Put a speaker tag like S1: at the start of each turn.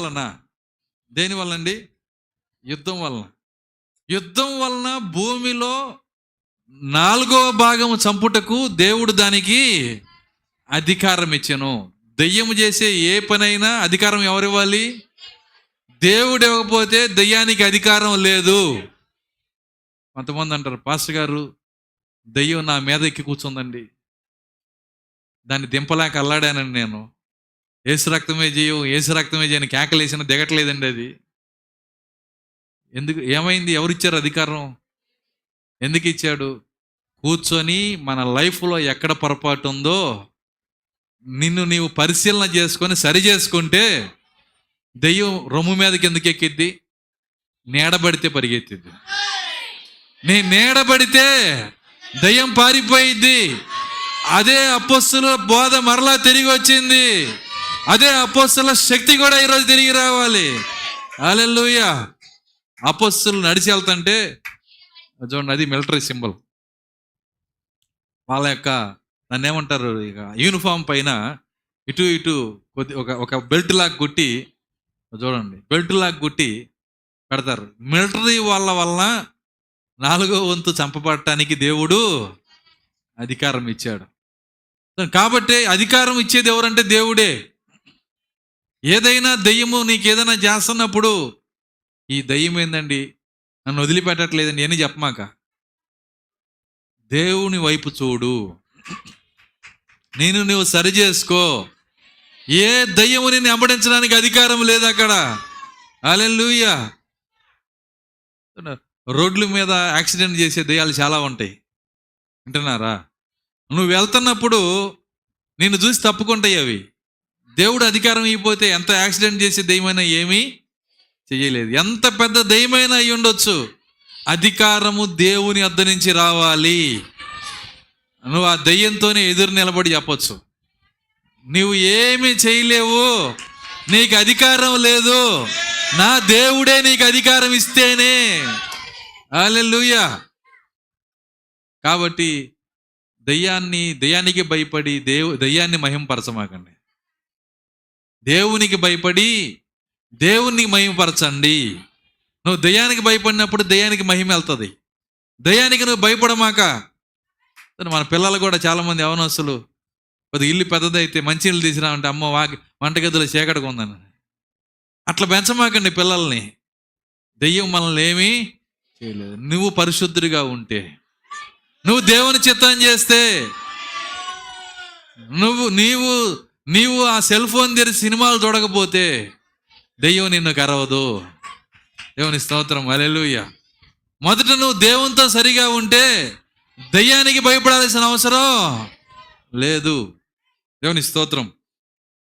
S1: వలన, దేని వలన అండి? యుద్ధం వలన. యుద్ధం వలన భూమిలో 4వ భాగము చంపుటకు దేవుడు దానికి అధికారం ఇచ్చెను. దెయ్యము చేసే ఏ పనైనా అధికారం ఎవరివ్వాలి? దేవుడు ఇవ్వకపోతే దెయ్యానికి అధికారం లేదు. కొంతమంది అంటారు, పాస్టర్ గారు దెయ్యం నా మీద ఎక్కి కూర్చుందండి, దాన్ని దింపలేక అల్లాడానండి నేను, ఏసు రక్తమే జయం, ఏసు రక్తమే చేయని కేకలేసిన దిగట్లేదండి. అది ఎందుకు? ఏమైంది? ఎవరిచ్చారు అధికారం? ఎందుకు ఇచ్చాడు? కూర్చొని మన లైఫ్లో ఎక్కడ పొరపాటు ఉందో నిన్ను నీవు పరిశీలన చేసుకొని సరి చేసుకుంటే దెయ్యం రొమ్ము మీదకి ఎందుకు ఎక్కిద్ది? నీడబడితే పరిగెత్తిద్ది. నీ నీడబడితే దెయ్యం పారిపోయిద్ది. అదే అపోస్తలుల బోధ మరలా తిరిగి వచ్చింది. అదే అపోస్తలుల శక్తి కూడా ఈరోజు తిరిగి రావాలి. హల్లెలూయా. అపోస్తలులు నడిచి వెళ్తుంటే చూడండి, అది మిలిటరీ సింబల్. వాళ్ళ యొక్క దాన్ని ఏమంటారు, ఇక యూనిఫామ్ పైన ఇటు ఇటు కొద్ది ఒక బెల్ట్ లాగా కుట్టి, చూడండి, బెల్ట్ లాగా కుట్టి పెడతారు. మిలిటరీ వాళ్ళ వలన 4వ వంతు చంపబడటానికి దేవుడు అధికారం ఇచ్చాడు. కాబట్టి అధికారం ఇచ్చేది ఎవరంటే దేవుడే. ఏదైనా దెయ్యము నీకు ఏదైనా చేస్తున్నప్పుడు, ఈ దెయ్యం ఏందండి నన్ను వదిలిపెట్టట్లేదండి అని చెప్పమాక, దేవుని వైపు చూడు, నువ్వు సరి చేసుకో. ఏ దయ్యము నిన్ను వెంబడించడానికి అధికారం లేదు అక్కడ. హల్లెలూయా. రోడ్ల మీద యాక్సిడెంట్ చేసే దయ్యాలు చాలా ఉంటాయి, వింటున్నారా? నువ్వు వెళ్తున్నప్పుడు నిన్ను చూసి తప్పుకుంటాయి అవి. దేవుడు అధికారం ఇవ్వకపోతే ఎంత యాక్సిడెంట్ చేసే దయ్యమైనా ఏమీ చెయ్యలేదు. ఎంత పెద్ద దయ్యమైనా అయి ఉండొచ్చు, అధికారము దేవుని వద్ద నుంచి రావాలి. నువ్వు ఆ దయ్యంతోనే ఎదురు నిలబడి చెప్పొచ్చు, నువ్వు ఏమీ చేయలేవు, నీకు అధికారం లేదు, నా దేవుడే నీకు అధికారం ఇస్తేనే. హల్లెలూయా. కాబట్టి దయ్యానికి భయపడి దయ్యాన్ని మహిమపరచమాకండి. దేవునికి భయపడి దేవుణ్ణి మహిమపరచండి. నువ్వు దయ్యానికి భయపడినప్పుడు దయ్యానికి మహిమ వెళ్తుంది. దయ్యానికి నువ్వు భయపడమాక. మన పిల్లలు కూడా చాలామంది యవనస్తులు కొద్దిగా ఇల్లు పెద్దదైతే మంచినీళ్ళు తీసిరామంటే అమ్మ వంటగదిలో చీకటిగా ఉందని అట్లా పెంచమాకండి పిల్లల్ని. దెయ్యం మనల్ని ఏమీ చేయలేదు. నువ్వు పరిశుద్ధుడిగా ఉంటే, నువ్వు దేవుని చిత్తం చేస్తే, నీవు ఆ సెల్ ఫోన్ తెరిచి సినిమాలు చూడకపోతే దెయ్యం నిన్ను కరవదు. దేవుని స్తోత్రం. హల్లెలూయా. మొదట నువ్వు దేవునితో సరిగా ఉంటే దెయ్యానికి భయపడాల్సిన అవసరం లేదు. దేవుని స్తోత్రం.